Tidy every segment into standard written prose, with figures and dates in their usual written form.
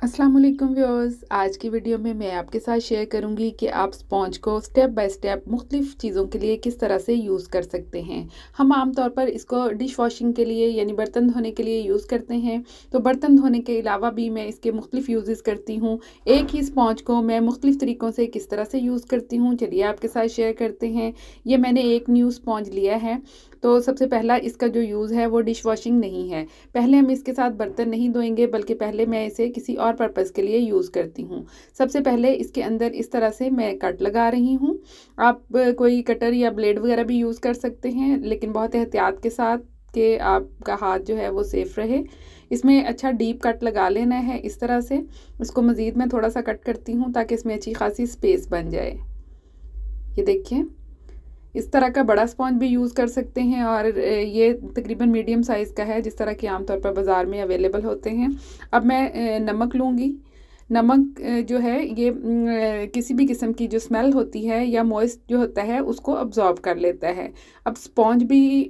अस्सलाम वालेकुम व्यूअर्स। आज की वीडियो में मैं आपके साथ शेयर करूंगी कि आप स्पॉन्ज को स्टेप बाय स्टेप मुख्तलिफ़ चीज़ों के लिए किस तरह से यूज़ कर सकते हैं। हम आम तौर पर इसको डिश वॉशिंग के लिए यानी बर्तन धोने के लिए यूज़ करते हैं। तो बर्तन धोने के अलावा भी मैं इसके मुख्तलिफ़ यूज़ेस करती हूँ। एक ही स्पॉन्ज को मैं मुख्तलिफ़ तरीक़ों से किस तरह से यूज़ करती हूँ, चलिए आपके साथ शेयर करते हैं। ये मैंने एक न्यू स्पॉन्ज लिया है। तो सबसे पहला इसका जो यूज़ है वो डिश वॉशिंग नहीं है। पहले हम इसके साथ बर्तन नहीं धोएंगे, बल्कि पहले मैं इसे किसी और पर्पज़ के लिए यूज़ करती हूँ। सबसे पहले इसके अंदर इस तरह से मैं कट लगा रही हूँ। आप कोई कटर या ब्लेड वगैरह भी यूज़ कर सकते हैं, लेकिन बहुत एहतियात के साथ कि आपका हाथ जो है वो सेफ रहे। इसमें अच्छा डीप कट लगा लेना है इस तरह से। इसको मज़ीद मैं थोड़ा सा कट करती हूँ ताकि इसमें अच्छी खासी स्पेस बन जाए। ये देखिए, इस तरह का बड़ा स्पॉन्ज भी यूज़ कर सकते हैं और ये तकरीबन मीडियम साइज़ का है, जिस तरह के आमतौर पर बाज़ार में अवेलेबल होते हैं। अब मैं नमक लूँगी। नमक जो है ये किसी भी किस्म की जो स्मेल होती है या मॉइस्ट जो होता है उसको अब्ज़ॉर्ब कर लेता है। अब स्पॉन्ज भी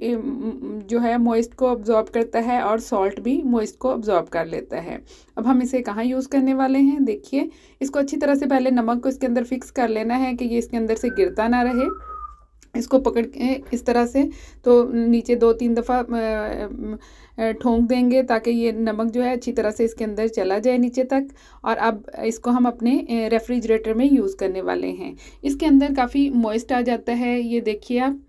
जो है मॉइस्ट को अब्ज़ॉर्ब करता है और सॉल्ट भी मॉइस्ट को अब्ज़ॉर्ब कर लेता है। अब हम इसे कहाँ यूज़ करने वाले हैं, देखिए। इसको अच्छी तरह से पहले नमक को इसके अंदर फ़िक्स कर लेना है कि ये इसके अंदर से गिरता ना रहे। इसको पकड़ के इस तरह से तो नीचे 2-3 दफ़ा ठोंक देंगे ताकि ये नमक जो है अच्छी तरह से इसके अंदर चला जाए नीचे तक। और अब इसको हम अपने रेफ्रिजरेटर में यूज़ करने वाले हैं। इसके अंदर काफ़ी मॉइस्ट आ जाता है, ये देखिए आप।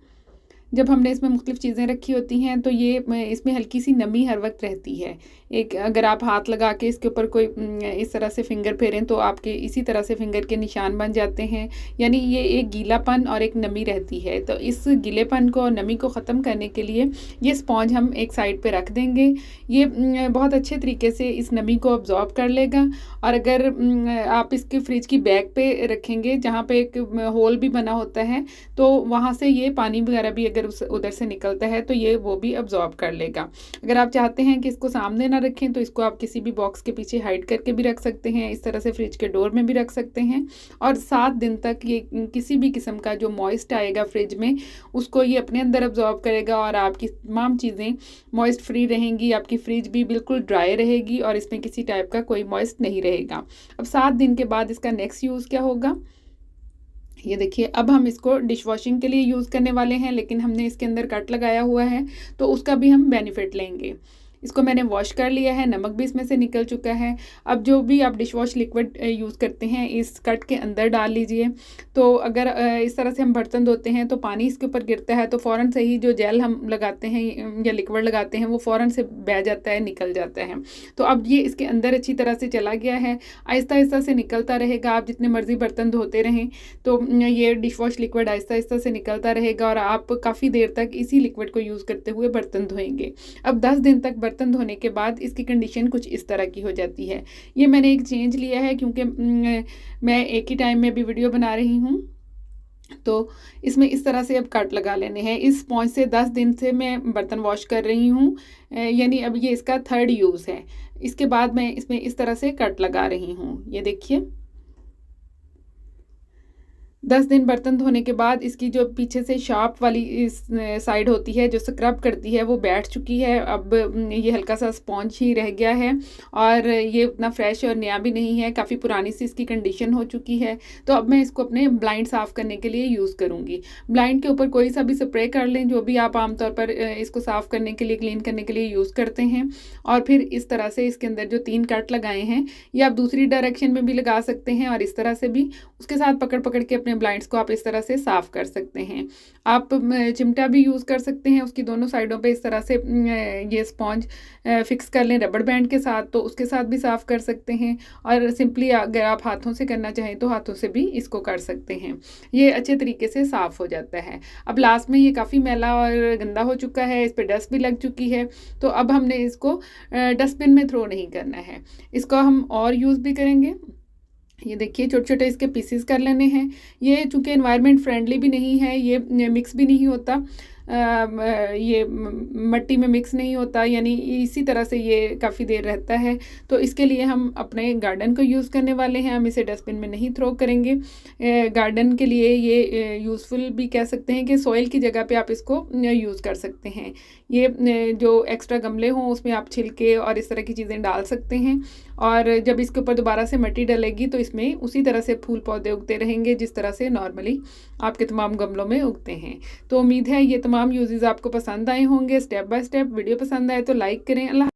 जब हमने इसमें मुख्तलिफ़ चीज़ें रखी होती हैं तो ये इसमें हल्की सी नमी हर वक्त रहती है। एक अगर आप हाथ लगा के इसके ऊपर कोई इस तरह से फ़िंगर फेरें तो आपके इसी तरह से फ़िंगर के निशान बन जाते हैं। यानी ये एक गीलापन और एक नमी रहती है। तो इस गीलेपन को और नमी को ख़त्म करने के लिए ये स्पॉन्ज हम एक साइड पे रख देंगे। ये बहुत अच्छे तरीके से इस नमी को अब्ज़ॉर्ब कर लेगा। और अगर आप इसके फ्रिज की बैक पे रखेंगे जहाँ पे एक होल भी बना होता है, तो वहाँ से ये पानी वगैरह भी अगर उधर से निकलता है तो ये वो भी अब्ज़ॉर्ब कर लेगा। अगर आप चाहते हैं कि इसको सामने ना रखें तो इसको आप किसी भी बॉक्स के पीछे हाइड करके भी रख सकते हैं। इस तरह से फ्रिज के डोर में भी रख सकते हैं और 7 दिन तक ये किसी भी किस्म का जो मॉइस्ट आएगा फ्रिज में उसको ये अपने अंदर अब्ज़ॉर्ब करेगा और आपकी तमाम चीज़ें मॉइस्ट फ्री रहेंगी। आपकी फ्रिज भी बिल्कुल ड्राई रहेगी और इसमें किसी टाइप का कोई मॉइस्ट नहीं रहेगा। अब 7 दिन के बाद इसका नेक्स्ट यूज़ क्या होगा, ये देखिए। अब हम इसको डिश वॉशिंग के लिए यूज़ करने वाले हैं, लेकिन हमने इसके अंदर कट लगाया हुआ है तो उसका भी हम बेनिफिट लेंगे। इसको मैंने वॉश कर लिया है, नमक भी इसमें से निकल चुका है। अब जो भी आप डिश वॉश लिक्विड यूज़ करते हैं इस कट के अंदर डाल लीजिए। तो अगर इस तरह से हम बर्तन धोते हैं तो पानी इसके ऊपर गिरता है तो फ़ौरन से ही जो जेल हम लगाते हैं या लिक्विड लगाते हैं वो फ़ौरन से बह जाता है, निकल जाता है। तो अब ये इसके अंदर अच्छी तरह से चला गया है, आहिस्ता आहिस्ता से निकलता रहेगा। आप जितने मर्ज़ी बर्तन धोते रहें तो ये dish wash liquid Aahista Aahista से निकलता रहेगा और आप काफ़ी देर तक इसी लिक्विड को यूज़ करते हुए बर्तन धोएंगे। अब 10 दिन तक बर्तन धोने के बाद इसकी कंडीशन कुछ इस तरह की हो जाती है। ये मैंने एक चेंज लिया है क्योंकि मैं एक ही टाइम में भी वीडियो बना रही हूँ। तो इसमें इस तरह से अब कट लगा लेने हैं। इस स्पॉन्ज से 10 दिन से मैं बर्तन वॉश कर रही हूँ, यानी अब ये इसका 3rd यूज़ है। इसके बाद मैं इसमें इस तरह से कट लगा रही हूँ, ये देखिए। 10 दिन बर्तन धोने के बाद इसकी जो पीछे से शार्प वाली इस साइड होती है जो स्क्रब करती है वो बैठ चुकी है। अब ये हल्का सा स्पॉन्ज ही रह गया है और ये उतना फ्रेश और नया भी नहीं है, काफ़ी पुरानी सी इसकी कंडीशन हो चुकी है। तो अब मैं इसको अपने ब्लाइंड साफ़ करने के लिए यूज़ करूँगी। ब्लाइंड के ऊपर कोई सा भी स्प्रे कर लें, जो भी आप आमतौर पर इसको साफ़ करने के लिए, क्लीन करने के लिए यूज़ करते हैं। और फिर इस तरह से इसके अंदर जो 3 कट लगाए हैं ये आप दूसरी डायरेक्शन में भी लगा सकते हैं और इस तरह से भी उसके साथ पकड़ पकड़ के अपने ब्लाइंड्स को आप इस तरह से साफ़ कर सकते हैं। आप चिमटा भी यूज़ कर सकते हैं, उसकी दोनों साइडों पे इस तरह से ये स्पॉन्ज फिक्स कर लें रबड़ बैंड के साथ, तो उसके साथ भी साफ़ कर सकते हैं। और सिंपली अगर आप हाथों से करना चाहें तो हाथों से भी इसको कर सकते हैं। ये अच्छे तरीके से साफ़ हो जाता है। अब लास्ट में ये काफ़ी मैला और गंदा हो चुका है, इस पर डस्ट भी लग चुकी है। तो अब हमने इसको डस्टबिन में थ्रो नहीं करना है, इसको हम और यूज़ भी करेंगे। ये देखिए, छोटे छोटे इसके पीसेस कर लेने हैं। ये चूँकि एनवायरनमेंट फ्रेंडली भी नहीं है, ये मिक्स भी नहीं होता, ये मिट्टी में मिक्स नहीं होता, यानी इसी तरह से ये काफ़ी देर रहता है। तो इसके लिए हम अपने गार्डन को यूज़ करने वाले हैं, हम इसे डस्टबिन में नहीं थ्रो करेंगे। गार्डन के लिए ये यूज़फुल भी कह सकते हैं कि सॉइल की जगह पे आप इसको यूज़ कर सकते हैं। ये जो एक्स्ट्रा गमले हों उसमें आप छिलके और इस तरह की चीज़ें डाल सकते हैं, और जब इसके ऊपर दोबारा से मिट्टी डलेगी तो इसमें उसी तरह से फूल पौधे उगते रहेंगे जिस तरह से नॉर्मली आपके तमाम गमलों में उगते हैं। तो उम्मीद है ये तमाम यूजेस आपको पसंद आए होंगे। स्टेप बाय स्टेप वीडियो पसंद आए तो लाइक करें। अल्लाह